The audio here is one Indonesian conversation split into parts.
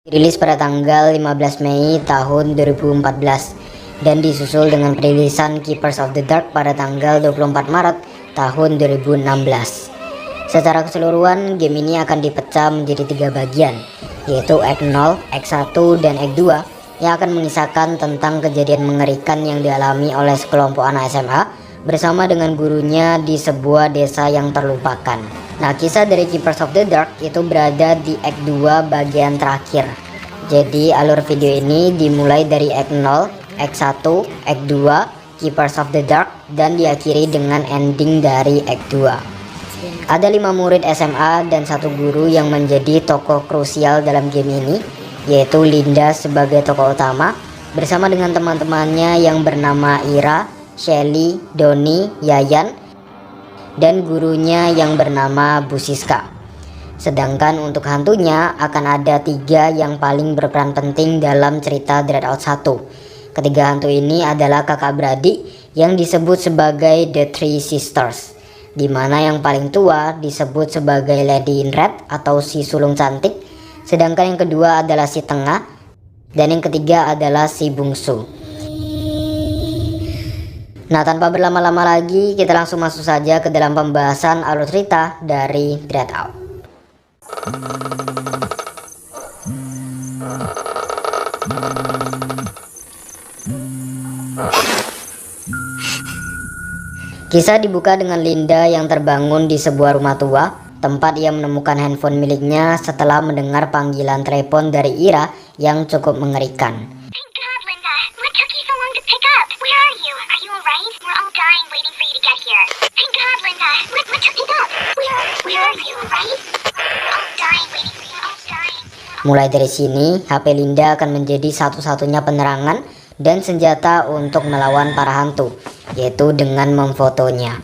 Dirilis pada tanggal 15 Mei tahun 2014 dan disusul dengan perilisan Keepers of the Dark pada tanggal 24 Maret tahun 2016. Secara keseluruhan, game ini akan dipecah menjadi 3 bagian, yaitu Act 0, Act 1, dan Act 2 yang akan mengisahkan tentang kejadian mengerikan yang dialami oleh sekelompok anak SMA bersama dengan gurunya di sebuah desa yang terlupakan. Nah, kisah dari Keepers of the Dark itu berada di Act 2 bagian terakhir. Jadi alur video ini dimulai dari Act 0, Act 1, Act 2, Keepers of the Dark, dan diakhiri dengan ending dari Act 2. Ada 5 murid SMA dan 1 guru yang menjadi tokoh krusial dalam game ini, yaitu Linda sebagai tokoh utama bersama dengan teman-temannya yang bernama Ira, Shelly, Doni, Yayan, dan gurunya yang bernama Bu Siska. Sedangkan untuk hantunya akan ada 3 yang paling berperan penting dalam cerita Dreadout 1. Ketiga hantu ini adalah kakak beradik yang disebut sebagai The Three Sisters, dimana yang paling tua disebut sebagai Lady in Red atau si sulung cantik, sedangkan yang kedua adalah si tengah, dan yang ketiga adalah si bungsu. Nah, tanpa berlama-lama lagi, kita langsung masuk saja ke dalam pembahasan alur cerita dari Dreadout. Kisah dibuka dengan Linda yang terbangun di sebuah rumah tua, tempat ia menemukan handphone miliknya setelah mendengar panggilan telepon dari Ira yang cukup mengerikan. Mulai dari sini, HP Linda akan menjadi satu-satunya penerangan dan senjata untuk melawan para hantu, yaitu dengan memfotonya.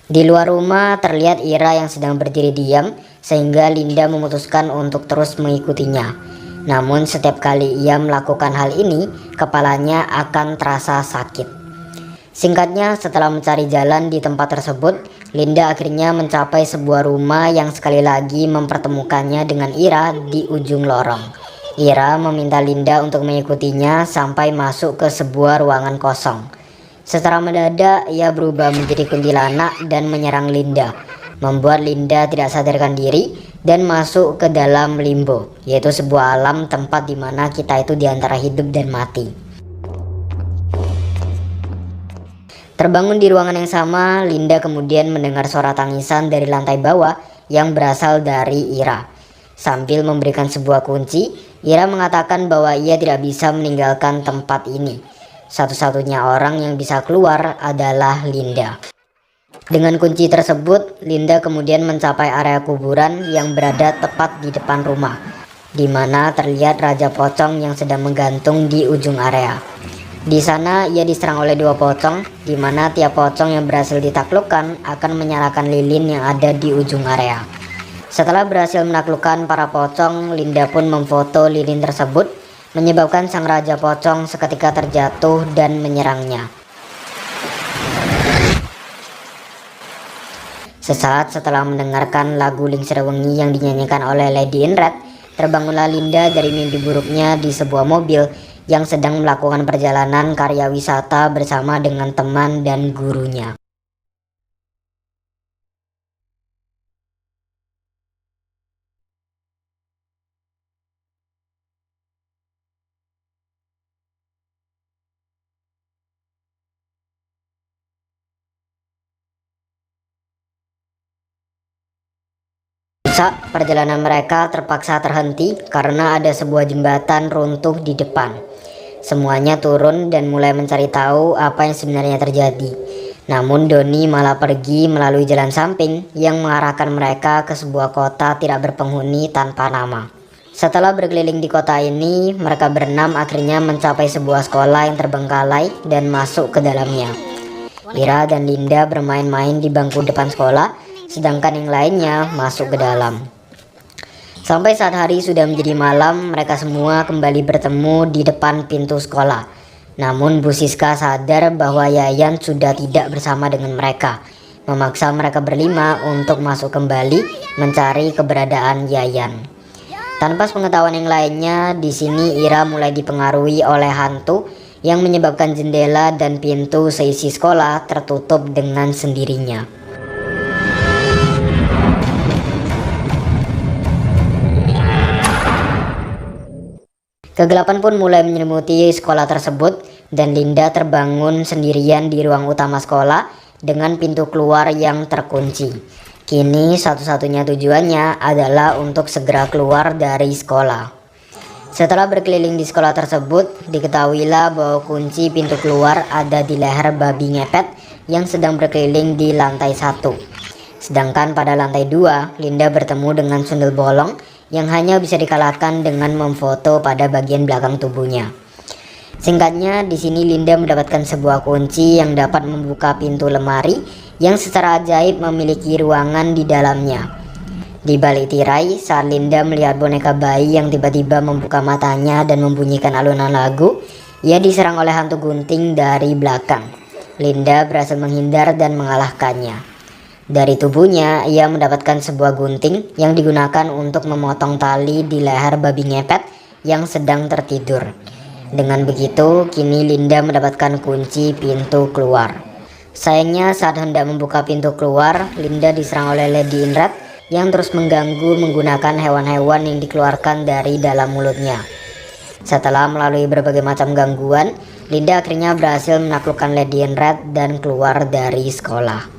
Di luar rumah terlihat Ira yang sedang berdiri diam, sehingga Linda memutuskan untuk terus mengikutinya. Namun setiap kali ia melakukan hal ini, kepalanya akan terasa sakit. Singkatnya, setelah mencari jalan di tempat tersebut, Linda akhirnya mencapai sebuah rumah yang sekali lagi mempertemukannya dengan Ira di ujung lorong. Ira meminta Linda untuk mengikutinya sampai masuk ke sebuah ruangan kosong. Secara mendadak, ia berubah menjadi kuntilanak dan menyerang Linda, membuat Linda tidak sadarkan diri dan masuk ke dalam limbo, yaitu sebuah alam tempat di mana kita itu diantara hidup dan mati. Terbangun di ruangan yang sama, Linda kemudian mendengar suara tangisan dari lantai bawah yang berasal dari Ira. Sambil memberikan sebuah kunci, Ira mengatakan bahwa ia tidak bisa meninggalkan tempat ini. Satu-satunya orang yang bisa keluar adalah Linda. Dengan kunci tersebut, Linda kemudian mencapai area kuburan yang berada tepat di depan rumah, di mana terlihat Raja Pocong yang sedang menggantung di ujung area. Di sana ia diserang oleh 2 pocong, di mana tiap pocong yang berhasil ditaklukkan akan menyalakan lilin yang ada di ujung area. Setelah berhasil menaklukkan para pocong, Linda pun memfoto lilin tersebut, menyebabkan sang Raja Pocong seketika terjatuh dan menyerangnya. Sesaat setelah mendengarkan lagu Lingser Wengi yang dinyanyikan oleh Lady in Red, terbangunlah Linda dari mimpi buruknya di sebuah mobil yang sedang melakukan perjalanan karya wisata bersama dengan teman dan gurunya. Perjalanan mereka terpaksa terhenti karena ada sebuah jembatan runtuh di depan. Semuanya turun dan mulai mencari tahu apa yang sebenarnya terjadi. Namun Doni malah pergi melalui jalan samping yang mengarahkan mereka ke sebuah kota tidak berpenghuni tanpa nama. Setelah berkeliling di kota ini, mereka berenam akhirnya mencapai sebuah sekolah yang terbengkalai dan masuk ke dalamnya. Ira dan Linda bermain-main di bangku depan sekolah, sedangkan yang lainnya masuk ke dalam. Sampai saat hari sudah menjadi malam, mereka semua kembali bertemu di depan pintu sekolah. Namun Bu Siska sadar bahwa Yayan sudah tidak bersama dengan mereka, memaksa mereka berlima untuk masuk kembali mencari keberadaan Yayan. Tanpa pengetahuan yang lainnya, di sini Ira mulai dipengaruhi oleh hantu yang menyebabkan jendela dan pintu seisi sekolah tertutup dengan sendirinya. Kegelapan pun mulai menyelimuti sekolah tersebut dan Linda terbangun sendirian di ruang utama sekolah dengan pintu keluar yang terkunci. Kini satu-satunya tujuannya adalah untuk segera keluar dari sekolah. Setelah berkeliling di sekolah tersebut, diketahuilah bahwa kunci pintu keluar ada di leher babi ngepet yang sedang berkeliling di lantai 1. Sedangkan pada lantai 2, Linda bertemu dengan sundel bolong yang hanya bisa dikalahkan dengan memfoto pada bagian belakang tubuhnya. Singkatnya, di sini Linda mendapatkan sebuah kunci yang dapat membuka pintu lemari yang secara ajaib memiliki ruangan di dalamnya. Di balik tirai, saat Linda melihat boneka bayi yang tiba-tiba membuka matanya dan membunyikan alunan lagu, ia diserang oleh hantu gunting dari belakang. Linda berhasil menghindar dan mengalahkannya. Dari tubuhnya, ia mendapatkan sebuah gunting yang digunakan untuk memotong tali di leher babi ngepet yang sedang tertidur. Dengan begitu, kini Linda mendapatkan kunci pintu keluar. Sayangnya, saat hendak membuka pintu keluar, Linda diserang oleh Lady in Red yang terus mengganggu menggunakan hewan-hewan yang dikeluarkan dari dalam mulutnya. Setelah melalui berbagai macam gangguan, Linda akhirnya berhasil menaklukkan Lady in Red dan keluar dari sekolah.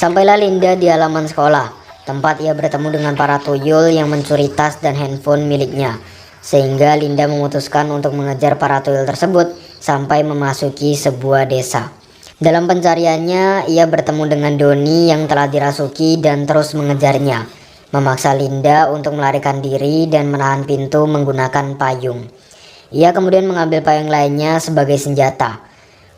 Sampailah Linda di halaman sekolah, tempat ia bertemu dengan para tuyul yang mencuri tas dan handphone miliknya. Sehingga Linda memutuskan untuk mengejar para tuyul tersebut sampai memasuki sebuah desa. Dalam pencariannya, ia bertemu dengan Donnie yang telah dirasuki dan terus mengejarnya, memaksa Linda untuk melarikan diri dan menahan pintu menggunakan payung. Ia kemudian mengambil payung lainnya sebagai senjata.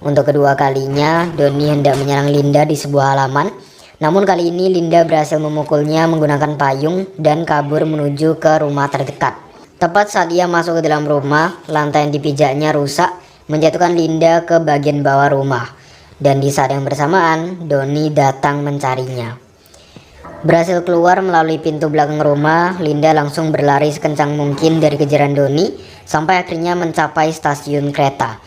Untuk kedua kalinya, Donnie hendak menyerang Linda di sebuah halaman. Namun kali ini Linda berhasil memukulnya menggunakan payung dan kabur menuju ke rumah terdekat. Tepat saat ia masuk ke dalam rumah, lantai yang dipijaknya rusak, menjatuhkan Linda ke bagian bawah rumah. Dan di saat yang bersamaan, Donnie datang mencarinya. Berhasil keluar melalui pintu belakang rumah, Linda langsung berlari sekencang mungkin dari kejaran Donnie sampai akhirnya mencapai stasiun kereta.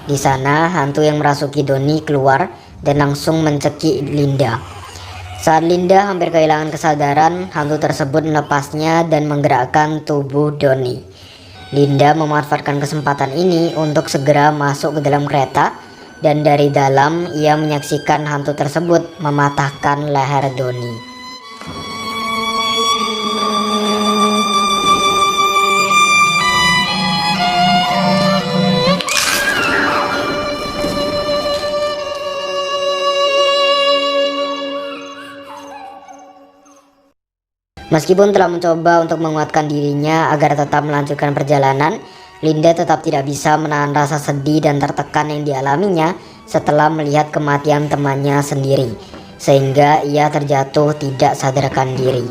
Di sana, hantu yang merasuki Donnie keluar dan langsung mencekik Linda. Saat Linda hampir kehilangan kesadaran, hantu tersebut melepasnya dan menggerakkan tubuh Donnie. Linda memanfaatkan kesempatan ini untuk segera masuk ke dalam kereta, dan dari dalam ia menyaksikan hantu tersebut mematahkan leher Donnie. Meskipun telah mencoba untuk menguatkan dirinya agar tetap melanjutkan perjalanan, Linda tetap tidak bisa menahan rasa sedih dan tertekan yang dialaminya setelah melihat kematian temannya sendiri, sehingga ia terjatuh tidak sadarkan diri.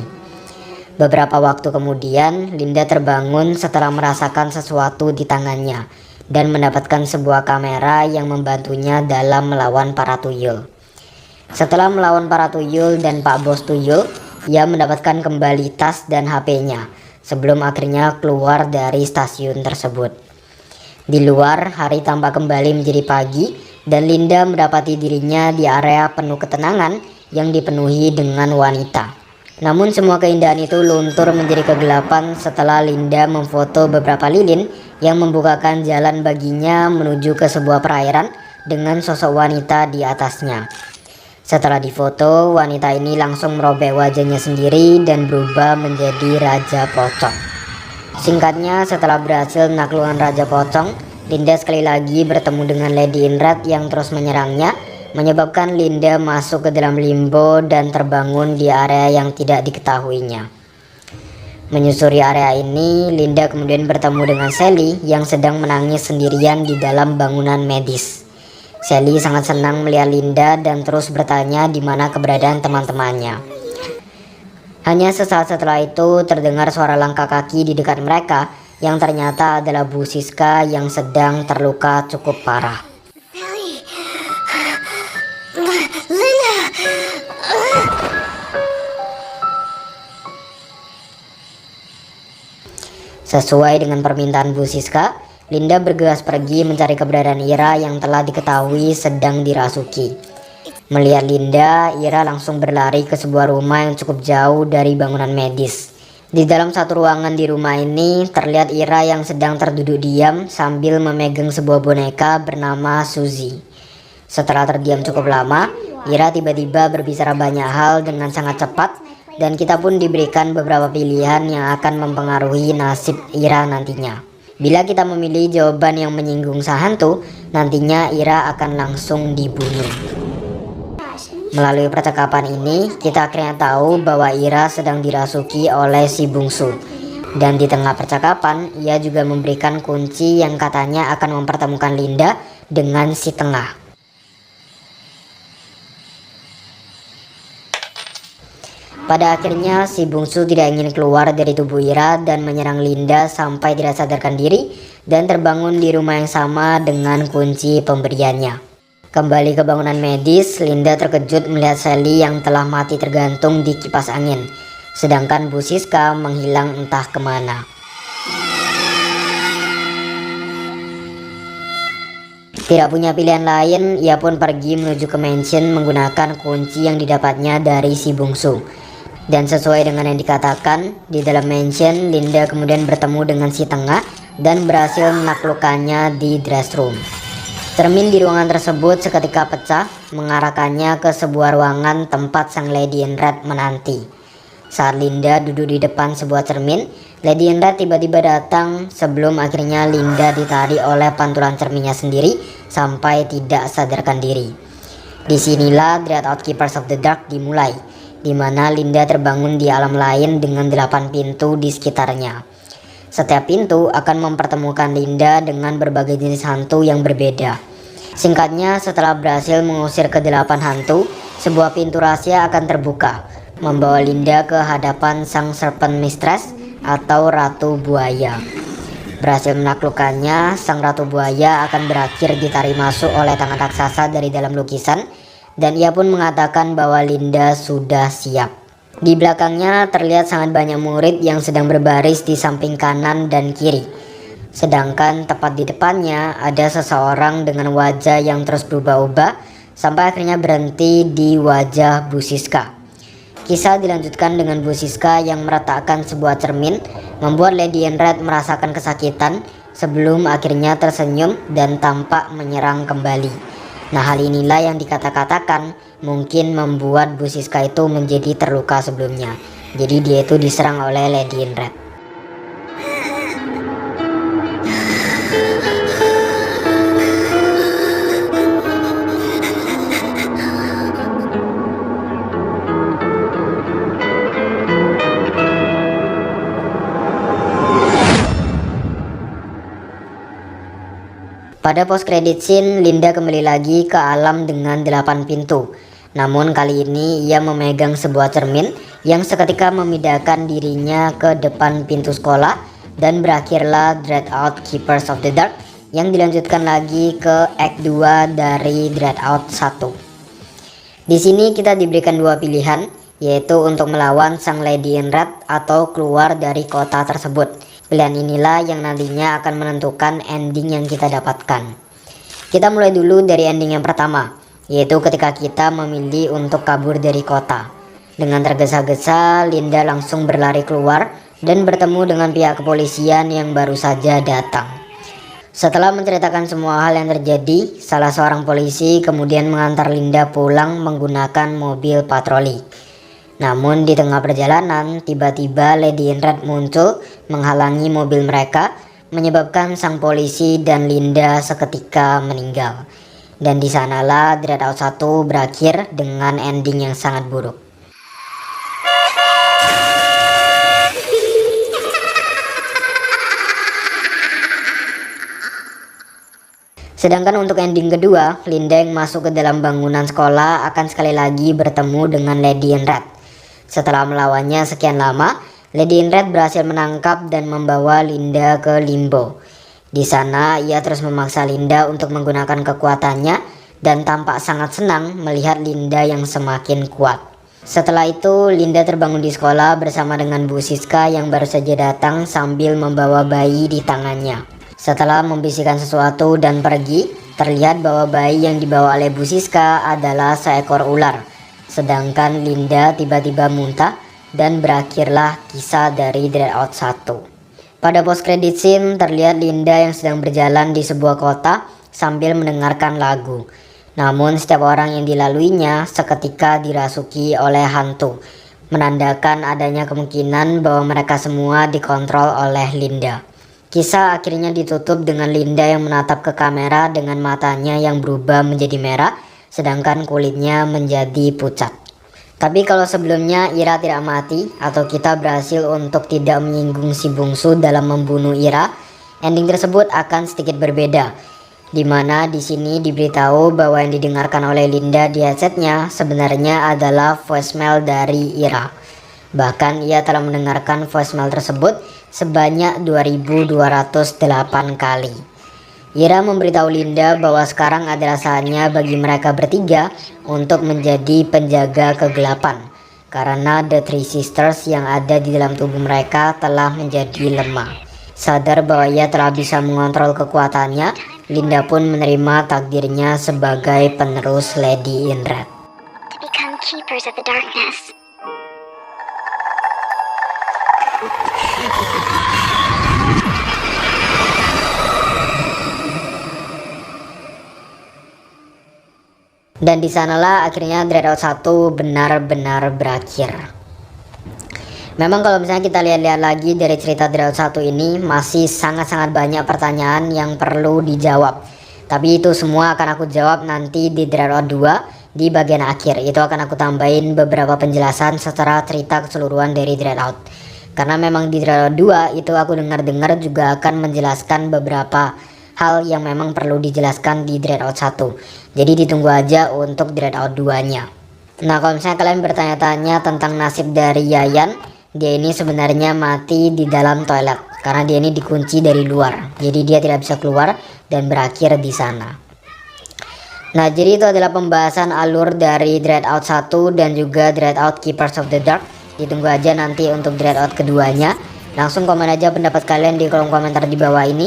Beberapa waktu kemudian, Linda terbangun setelah merasakan sesuatu di tangannya dan mendapatkan sebuah kamera yang membantunya dalam melawan para tuyul. Setelah melawan para tuyul dan Pak Bos Tuyul, ia mendapatkan kembali tas dan HP-nya sebelum akhirnya keluar dari stasiun tersebut. Di luar, hari tampak kembali menjadi pagi dan Linda mendapati dirinya di area penuh ketenangan yang dipenuhi dengan wanita. Namun semua keindahan itu luntur menjadi kegelapan setelah Linda memfoto beberapa lilin yang membukakan jalan baginya menuju ke sebuah perairan dengan sosok wanita di atasnya. Setelah difoto, wanita ini langsung merobek wajahnya sendiri dan berubah menjadi Raja Pocong. Singkatnya, setelah berhasil menaklukkan Raja Pocong, Linda sekali lagi bertemu dengan Lady in Red yang terus menyerangnya, menyebabkan Linda masuk ke dalam limbo dan terbangun di area yang tidak diketahuinya. Menyusuri area ini, Linda kemudian bertemu dengan Sally yang sedang menangis sendirian di dalam bangunan medis. Sally sangat senang melihat Linda dan terus bertanya di mana keberadaan teman-temannya. Hanya sesaat setelah itu terdengar suara langkah kaki di dekat mereka yang ternyata adalah Bu Siska yang sedang terluka cukup parah. Linda! Sesuai dengan permintaan Bu Siska, Linda bergegas pergi mencari keberadaan Ira yang telah diketahui sedang dirasuki. Melihat Linda, Ira langsung berlari ke sebuah rumah yang cukup jauh dari bangunan medis. Di dalam satu ruangan di rumah ini, terlihat Ira yang sedang terduduk diam sambil memegang sebuah boneka bernama Suzy. Setelah terdiam cukup lama, Ira tiba-tiba berbicara banyak hal dengan sangat cepat, dan kita pun diberikan beberapa pilihan yang akan mempengaruhi nasib Ira nantinya. Bila kita memilih jawaban yang menyinggung sang hantu, nantinya Ira akan langsung dibunuh. Melalui percakapan ini, kita akhirnya tahu bahwa Ira sedang dirasuki oleh si bungsu. Dan di tengah percakapan, ia juga memberikan kunci yang katanya akan mempertemukan Linda dengan si tengah. Pada akhirnya si bungsu tidak ingin keluar dari tubuh Ira dan menyerang Linda sampai tidak sadarkan diri dan terbangun di rumah yang sama dengan kunci pemberiannya. Kembali ke bangunan medis, Linda terkejut melihat Sally yang telah mati tergantung di kipas angin, sedangkan Bu Siska menghilang entah kemana. Tidak punya pilihan lain, ia pun pergi menuju ke mansion menggunakan kunci yang didapatnya dari si bungsu. Dan sesuai dengan yang dikatakan, di dalam mansion, Linda kemudian bertemu dengan si tengah dan berhasil menaklukkannya di dress room. Cermin di ruangan tersebut seketika pecah, mengarahkannya ke sebuah ruangan tempat sang Lady in Red menanti. Saat Linda duduk di depan sebuah cermin, Lady in Red tiba-tiba datang sebelum akhirnya Linda ditarik oleh pantulan cerminnya sendiri sampai tidak sadarkan diri. Disinilah Dread Out Keepers of the Dark dimulai, di mana Linda terbangun di alam lain dengan 8 pintu di sekitarnya. Setiap pintu akan mempertemukan Linda dengan berbagai jenis hantu yang berbeda. Singkatnya, setelah berhasil mengusir ke-8 hantu, sebuah pintu rahasia akan terbuka, membawa Linda ke hadapan sang Serpent Mistress atau Ratu Buaya. Berhasil menaklukkannya, sang Ratu Buaya akan berakhir ditarik masuk oleh tangan raksasa dari dalam lukisan, dan ia pun mengatakan bahwa Linda sudah siap. Di belakangnya terlihat sangat banyak murid yang sedang berbaris di samping kanan dan kiri. Sedangkan tepat di depannya ada seseorang dengan wajah yang terus berubah-ubah sampai akhirnya berhenti di wajah Bu Siska. Kisah dilanjutkan dengan Bu Siska yang meletakkan sebuah cermin, membuat Lady in Red merasakan kesakitan sebelum akhirnya tersenyum dan tampak menyerang kembali. Nah, hal inilah yang dikata-katakan mungkin membuat Bu Siska itu menjadi terluka sebelumnya. Jadi dia itu diserang oleh Lady in Red. Pada post credit scene, Linda kembali lagi ke alam dengan 8 pintu. Namun kali ini ia memegang sebuah cermin yang seketika memindahkan dirinya ke depan pintu sekolah, dan berakhirlah Dread Out Keepers of the Dark yang dilanjutkan lagi ke Act 2 dari Dread Out 1. Di sini kita diberikan dua pilihan, yaitu untuk melawan sang Lady in Red atau keluar dari kota tersebut. Pilihan inilah yang nantinya akan menentukan ending yang kita dapatkan. Kita mulai dulu dari ending yang pertama, yaitu ketika kita memilih untuk kabur dari kota. Dengan tergesa-gesa, Linda langsung berlari keluar dan bertemu dengan pihak kepolisian yang baru saja datang. Setelah menceritakan semua hal yang terjadi, salah seorang polisi kemudian mengantar Linda pulang menggunakan mobil patroli. Namun di tengah perjalanan, tiba-tiba Lady in Red muncul menghalangi mobil mereka, menyebabkan sang polisi dan Linda seketika meninggal. Dan di sanalah Dread Out 1 berakhir dengan ending yang sangat buruk. Sedangkan untuk ending kedua, Linda yang masuk ke dalam bangunan sekolah akan sekali lagi bertemu dengan Lady in Red. Setelah melawannya sekian lama, Lady in Red berhasil menangkap dan membawa Linda ke Limbo. Di sana ia terus memaksa Linda untuk menggunakan kekuatannya dan tampak sangat senang melihat Linda yang semakin kuat. Setelah itu, Linda terbangun di sekolah bersama dengan Bu Siska yang baru saja datang sambil membawa bayi di tangannya. Setelah membisikkan sesuatu dan pergi, terlihat bahwa bayi yang dibawa oleh Bu Siska adalah seekor ular. Sedangkan Linda tiba-tiba muntah dan berakhirlah kisah dari Dreadout 1. Pada post credit scene terlihat Linda yang sedang berjalan di sebuah kota sambil mendengarkan lagu. Namun setiap orang yang dilaluinya seketika dirasuki oleh hantu, menandakan adanya kemungkinan bahwa mereka semua dikontrol oleh Linda. Kisah akhirnya ditutup dengan Linda yang menatap ke kamera dengan matanya yang berubah menjadi merah, sedangkan kulitnya menjadi pucat. Tapi kalau sebelumnya Ira tidak mati atau kita berhasil untuk tidak menyinggung si bungsu dalam membunuh Ira, ending tersebut akan sedikit berbeda. Dimana di sini diberitahu bahwa yang didengarkan oleh Linda di headsetnya sebenarnya adalah voicemail dari Ira. Bahkan ia telah mendengarkan voicemail tersebut sebanyak 2208 kali. Ira memberitahu Linda bahwa sekarang adalah saatnya bagi mereka bertiga untuk menjadi penjaga kegelapan, karena The Three Sisters yang ada di dalam tubuh mereka telah menjadi lemah. Sadar bahwa ia telah bisa mengontrol kekuatannya, Linda pun menerima takdirnya sebagai penerus Lady in Red. To become keepers of the darkness. Dan di sanalah akhirnya Dreadout 1 benar-benar berakhir. Memang kalau misalnya kita lihat-lihat lagi dari cerita Dreadout 1 ini masih sangat-sangat banyak pertanyaan yang perlu dijawab. Tapi itu semua akan aku jawab nanti di Dreadout 2 di bagian akhir. Itu akan aku tambahin beberapa penjelasan secara cerita keseluruhan dari Dreadout. Karena memang di Dreadout 2 itu aku dengar-dengar juga akan menjelaskan beberapa hal yang memang perlu dijelaskan di Dreadout 1. Jadi ditunggu aja untuk Dreadout 2-nya. Nah, kalau misalnya kalian bertanya-tanya tentang nasib dari Yayan, dia ini sebenarnya mati di dalam toilet karena dia ini dikunci dari luar. Jadi dia tidak bisa keluar dan berakhir di sana. Nah, jadi itu adalah pembahasan alur dari Dreadout 1 dan juga Dreadout Keepers of the Dark. Ditunggu aja nanti untuk Dreadout keduanya. Langsung komen aja pendapat kalian di kolom komentar di bawah ini.